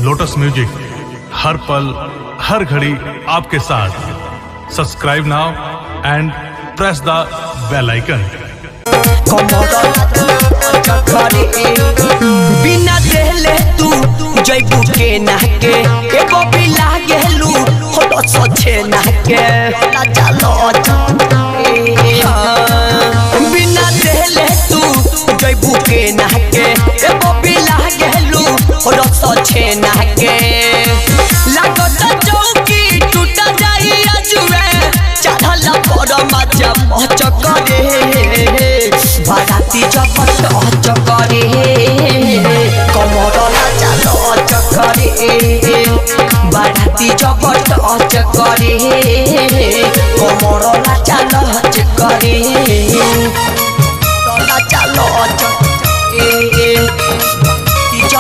Lotus music हर पल हर घड़ी आपके साथ। Subscribe now and press the bell icon. बिना देहले तू जैबू के ना के एगो बिला गेलू होतो सोचे ना के